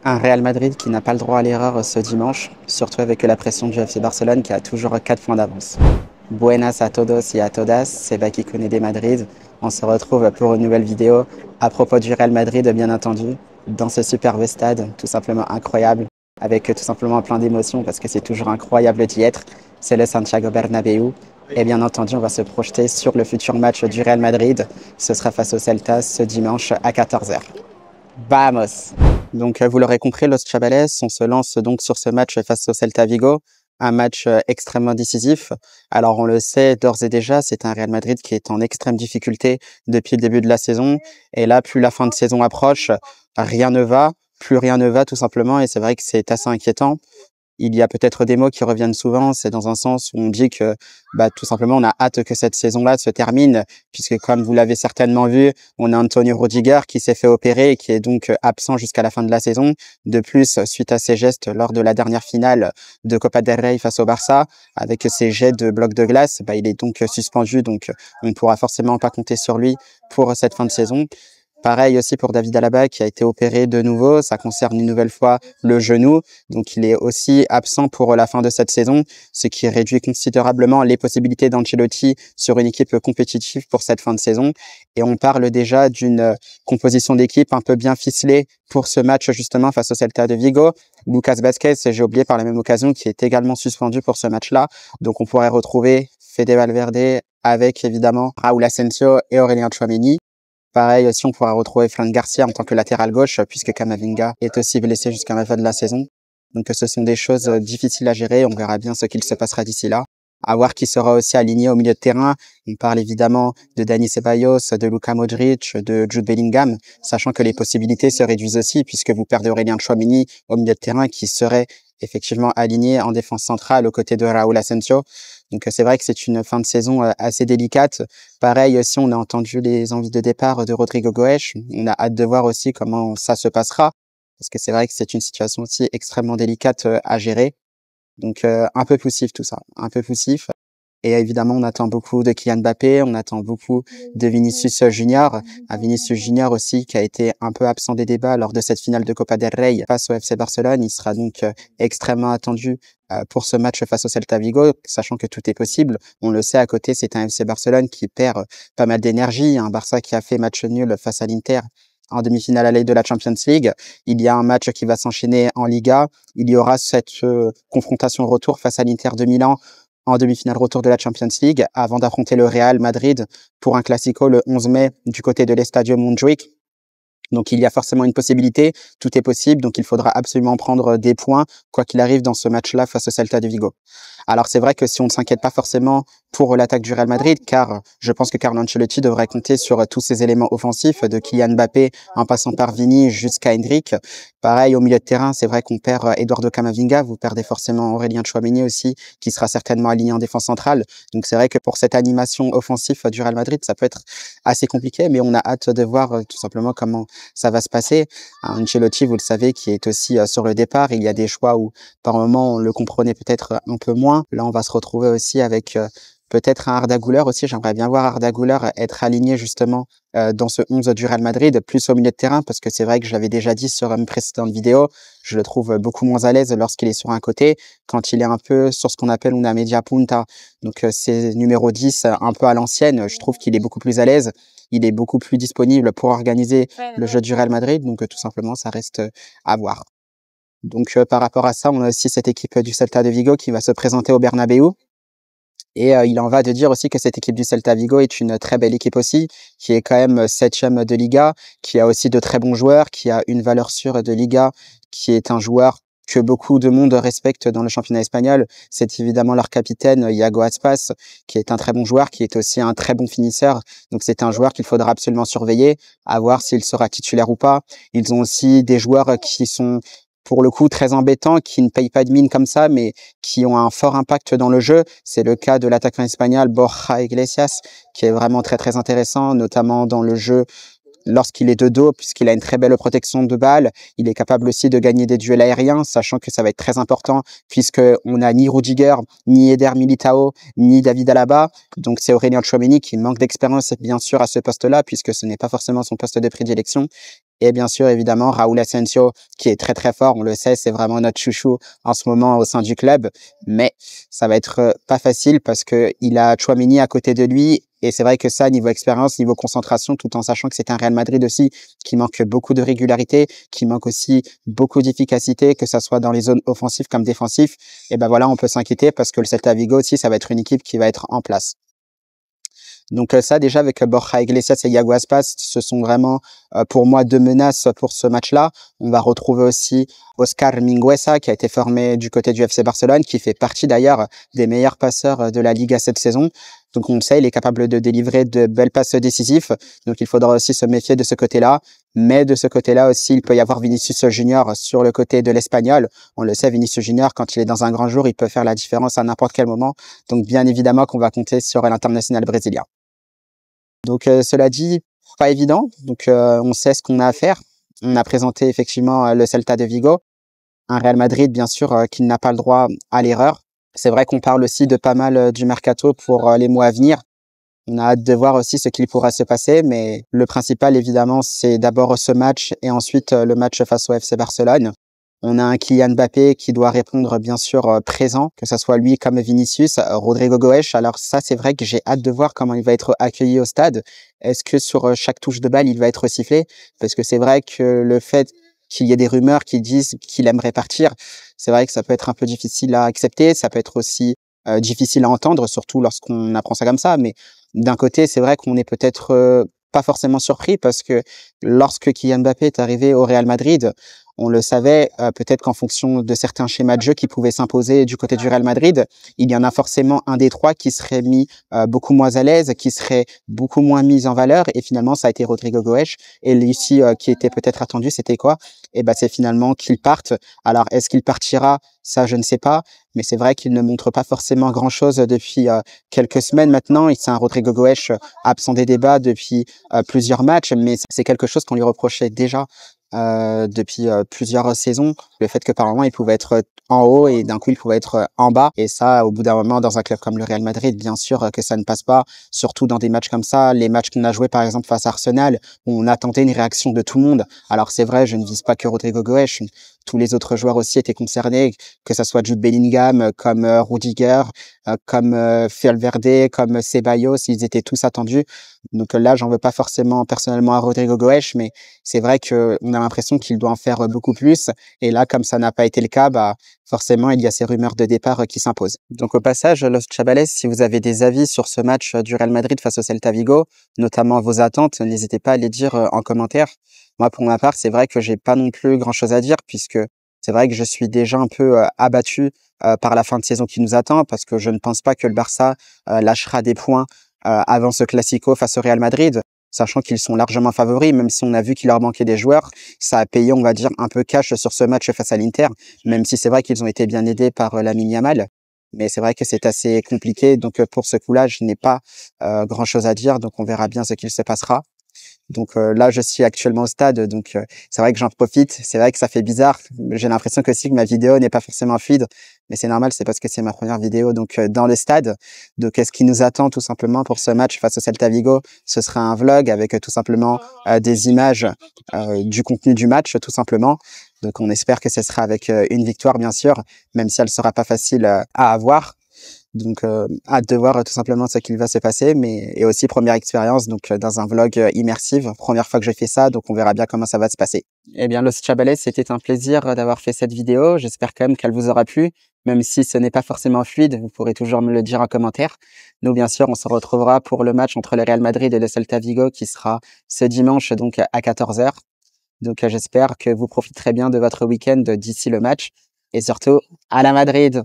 Un Real Madrid qui n'a pas le droit à l'erreur ce dimanche, surtout avec la pression du FC Barcelone qui a toujours 4 points d'avance. Buenas a todos y a todas, c'est Baki Koné de Madrid. On se retrouve pour une nouvelle vidéo à propos du Real Madrid, bien entendu, dans ce superbe stade, tout simplement incroyable, avec tout simplement plein d'émotions parce que c'est toujours incroyable d'y être. C'est le Santiago Bernabéu. Et bien entendu, on va se projeter sur le futur match du Real Madrid. Ce sera face au Celta ce dimanche à 14 h. Vamos! Donc, vous l'aurez compris, Los Chavales, on se lance donc sur ce match face au Celta Vigo, un match extrêmement décisif. Alors, on le sait d'ores et déjà, c'est un Real Madrid qui est en extrême difficulté depuis le début de la saison. Et là, plus la fin de saison approche, rien ne va, plus rien ne va tout simplement. Et c'est vrai que c'est assez inquiétant. Il y a peut-être des mots qui reviennent souvent, c'est dans un sens où on dit que tout simplement on a hâte que cette saison-là se termine, puisque comme vous l'avez certainement vu, on a Antonio Rudiger qui s'est fait opérer et qui est donc absent jusqu'à la fin de la saison. De plus, suite à ses gestes lors de la dernière finale de Copa del Rey face au Barça, avec ses jets de blocs de glace, il est donc suspendu, donc on ne pourra forcément pas compter sur lui pour cette fin de saison. Pareil aussi pour David Alaba qui a été opéré de nouveau. Ça concerne une nouvelle fois le genou. Donc, il est aussi absent pour la fin de cette saison, ce qui réduit considérablement les possibilités d'Ancelotti sur une équipe compétitive pour cette fin de saison. Et on parle déjà d'une composition d'équipe un peu bien ficelée pour ce match justement face au Celta de Vigo. Lucas Vázquez, j'ai oublié par la même occasion, qui est également suspendu pour ce match-là. Donc, on pourrait retrouver Fede Valverde avec évidemment Raúl Asensio et Aurélien Tchouaméni. Pareil aussi, on pourra retrouver Fran Garcia en tant que latéral gauche, puisque Camavinga est aussi blessé jusqu'à la fin de la saison. Donc, ce sont des choses difficiles à gérer. On verra bien ce qu'il se passera d'ici là. À voir qui sera aussi aligné au milieu de terrain. On parle évidemment de Dani Ceballos, de Luka Modric, de Jude Bellingham, sachant que les possibilités se réduisent aussi, puisque vous perdez Aurélien Tchouaméni au milieu de terrain, qui serait effectivement aligné en défense centrale aux côtés de Raúl Asensio. Donc, c'est vrai que c'est une fin de saison assez délicate. Pareil aussi, on a entendu les envies de départ de Rodrigo Goes. On a hâte de voir aussi comment ça se passera, parce que c'est vrai que c'est une situation aussi extrêmement délicate à gérer. Donc, un peu poussif tout ça, un peu poussif. Et évidemment, on attend beaucoup de Kylian Mbappé, on attend beaucoup de Vinicius Junior. Un Vinicius Junior aussi qui a été un peu absent des débats lors de cette finale de Copa del Rey face au FC Barcelone. Il sera donc extrêmement attendu pour ce match face au Celta Vigo, sachant que tout est possible. On le sait, à côté, c'est un FC Barcelone qui perd pas mal d'énergie, un Barça qui a fait match nul face à l'Inter en demi-finale aller de la Champions League. Il y a un match qui va s'enchaîner en Liga. Il y aura cette confrontation retour face à l'Inter de Milan en demi-finale retour de la Champions League avant d'affronter le Real Madrid pour un Classico le 11 mai du côté de l'Estadio Montjuïc. Donc, il y a forcément une possibilité. Tout est possible. Donc, il faudra absolument prendre des points, quoi qu'il arrive dans ce match-là face au Celta de Vigo. Alors, c'est vrai que si on ne s'inquiète pas forcément pour l'attaque du Real Madrid, car je pense que Carlo Ancelotti devrait compter sur tous ces éléments offensifs, de Kylian Mbappé en passant par Vini jusqu'à Endrick. Pareil, au milieu de terrain, c'est vrai qu'on perd Eduardo Camavinga. Vous perdez forcément Aurélien Tchouaméni aussi, qui sera certainement aligné en défense centrale. Donc, c'est vrai que pour cette animation offensive du Real Madrid, ça peut être assez compliqué, mais on a hâte de voir tout simplement comment ça va se passer. Ancelotti, vous le savez, qui est aussi sur le départ. Il y a des choix où, par moment, on le comprenait peut-être un peu moins. Là, on va se retrouver aussi avec peut-être un Arda Güler aussi. J'aimerais bien voir Arda Güler être aligné justement dans ce 11 du Real Madrid, plus au milieu de terrain, parce que c'est vrai que je l'avais déjà dit sur une précédente vidéo, je le trouve beaucoup moins à l'aise lorsqu'il est sur un côté, quand il est un peu sur ce qu'on appelle una media punta. Donc c'est numéro 10 un peu à l'ancienne. Je trouve qu'il est beaucoup plus à l'aise. Il est beaucoup plus disponible pour organiser le jeu du Real Madrid. Donc tout simplement, ça reste à voir. Donc par rapport à ça, on a aussi cette équipe du Celta de Vigo qui va se présenter au Bernabéu. Et il en va de dire aussi que cette équipe du Celta Vigo est une très belle équipe aussi, qui est quand même 7e de Liga, qui a aussi de très bons joueurs, qui a une valeur sûre de Liga, qui est un joueur que beaucoup de monde respecte dans le championnat espagnol. C'est évidemment leur capitaine, Iago Aspas, qui est un très bon joueur, qui est aussi un très bon finisseur. Donc c'est un joueur qu'il faudra absolument surveiller, à voir s'il sera titulaire ou pas. Ils ont aussi des joueurs qui sont pour le coup très embêtants, qui ne payent pas de mine comme ça, mais qui ont un fort impact dans le jeu. C'est le cas de l'attaquant espagnol Borja Iglesias, qui est vraiment très très intéressant, notamment dans le jeu lorsqu'il est de dos, puisqu'il a une très belle protection de balle. Il est capable aussi de gagner des duels aériens, sachant que ça va être très important, puisque on n'a ni Rudiger, ni Eder Militao, ni David Alaba. Donc c'est Aurélien Tchouaméni qui manque d'expérience, bien sûr, à ce poste-là, puisque ce n'est pas forcément son poste de prédilection. Et bien sûr, évidemment, Raúl Asensio, qui est très très fort, on le sait, c'est vraiment notre chouchou en ce moment au sein du club. Mais ça va être pas facile parce que il a Tchouaméni à côté de lui. Et c'est vrai que ça, niveau expérience, niveau concentration, tout en sachant que c'est un Real Madrid aussi qui manque beaucoup de régularité, qui manque aussi beaucoup d'efficacité, que ça soit dans les zones offensives comme défensives. Et ben voilà, on peut s'inquiéter parce que le Celta Vigo aussi, ça va être une équipe qui va être en place. Donc ça déjà avec Borja Iglesias et Iago Aspas, ce sont vraiment pour moi deux menaces pour ce match-là. On va retrouver aussi Oscar Mingueza qui a été formé du côté du FC Barcelone, qui fait partie d'ailleurs des meilleurs passeurs de la Liga cette saison. Donc on le sait, il est capable de délivrer de belles passes décisives. Donc il faudra aussi se méfier de ce côté-là. Mais de ce côté-là aussi, il peut y avoir Vinicius Junior sur le côté de l'Espagnol. On le sait, Vinicius Junior, quand il est dans un grand jour, il peut faire la différence à n'importe quel moment. Donc bien évidemment qu'on va compter sur l'international brésilien. Donc cela dit, pas évident. Donc on sait ce qu'on a à faire. On a présenté effectivement le Celta de Vigo, un Real Madrid bien sûr qui n'a pas le droit à l'erreur. C'est vrai qu'on parle aussi de pas mal du mercato pour les mois à venir. On a hâte de voir aussi ce qu'il pourra se passer, mais le principal évidemment c'est d'abord ce match et ensuite le match face au FC Barcelone. On a un Kylian Mbappé qui doit répondre bien sûr présent, que ce soit lui comme Vinicius, Rodrigo Goes. Alors ça, c'est vrai que j'ai hâte de voir comment il va être accueilli au stade. Est-ce que sur chaque touche de balle, il va être sifflé? Parce que c'est vrai que le fait qu'il y ait des rumeurs qui disent qu'il aimerait partir, c'est vrai que ça peut être un peu difficile à accepter. Ça peut être aussi difficile à entendre, surtout lorsqu'on apprend ça comme ça. Mais d'un côté, c'est vrai qu'on est peut-être pas forcément surpris parce que lorsque Kylian Mbappé est arrivé au Real Madrid, on le savait, peut-être qu'en fonction de certains schémas de jeu qui pouvaient s'imposer du côté du Real Madrid, il y en a forcément un des trois qui serait mis beaucoup moins à l'aise, qui serait beaucoup moins mis en valeur. Et finalement, ça a été Rodrigo Goes. Et ici, qui était peut-être attendu, c'était quoi? Et ben, c'est finalement qu'il parte. Alors, est-ce qu'il partira? Ça, je ne sais pas. Mais c'est vrai qu'il ne montre pas forcément grand-chose depuis quelques semaines maintenant. C'est un Rodrigo Goes absent des débats depuis plusieurs matchs, mais c'est quelque chose qu'on lui reprochait déjà depuis plusieurs saisons, le fait que par moment il pouvait être en haut et d'un coup il pouvait être en bas, et ça au bout d'un moment dans un club comme le Real Madrid, bien sûr que ça ne passe pas, surtout dans des matchs comme ça, les matchs qu'on a joués par exemple face à Arsenal où on attendait une réaction de tout le monde. Alors c'est vrai, je ne vise pas que Rodrigo Goes, tous les autres joueurs aussi étaient concernés, que ça soit Jude Bellingham, comme Rudiger, comme Valverde, comme Ceballos, ils étaient tous attendus. Donc là, j'en veux pas forcément personnellement à Rodrigo Goes, mais c'est vrai que on a l'impression qu'il doit en faire beaucoup plus. Et là, comme ça n'a pas été le cas, bah forcément, il y a ces rumeurs de départ qui s'imposent. Donc au passage, Los Chavales, si vous avez des avis sur ce match du Real Madrid face au Celta Vigo, notamment vos attentes, n'hésitez pas à les dire en commentaire. Moi, pour ma part, c'est vrai que j'ai pas non plus grand-chose à dire puisque c'est vrai que je suis déjà un peu abattu par la fin de saison qui nous attend parce que je ne pense pas que le Barça lâchera des points avant ce Classico face au Real Madrid, sachant qu'ils sont largement favoris, même si on a vu qu'il leur manquait des joueurs. Ça a payé, on va dire, un peu cash sur ce match face à l'Inter, même si c'est vrai qu'ils ont été bien aidés par Lamine Yamal. Mais c'est vrai que c'est assez compliqué, donc pour ce coup-là, je n'ai pas grand-chose à dire, donc on verra bien ce qu'il se passera. Donc là, je suis actuellement au stade, donc c'est vrai que j'en profite. C'est vrai que ça fait bizarre. J'ai l'impression que aussi que ma vidéo n'est pas forcément fluide, mais c'est normal, c'est parce que c'est ma première vidéo donc dans le stade. Donc ce qui nous attend tout simplement pour ce match face au Celta Vigo, ce sera un vlog avec tout simplement des images du contenu du match tout simplement. Donc on espère que ce sera avec une victoire bien sûr, même si elle sera pas facile à avoir. Donc hâte de voir tout simplement ce qu'il va se passer, mais et aussi première expérience donc dans un vlog immersif, première fois que je fais ça, donc on verra bien comment ça va se passer. Eh bien Los Chavales, c'était un plaisir d'avoir fait cette vidéo, j'espère quand même qu'elle vous aura plu, même si ce n'est pas forcément fluide, vous pourrez toujours me le dire en commentaire. Nous bien sûr, on se retrouvera pour le match entre le Real Madrid et le Celta Vigo qui sera ce dimanche donc à 14 h. Donc j'espère que vous profiterez bien de votre week-end d'ici le match et surtout à la Madrid.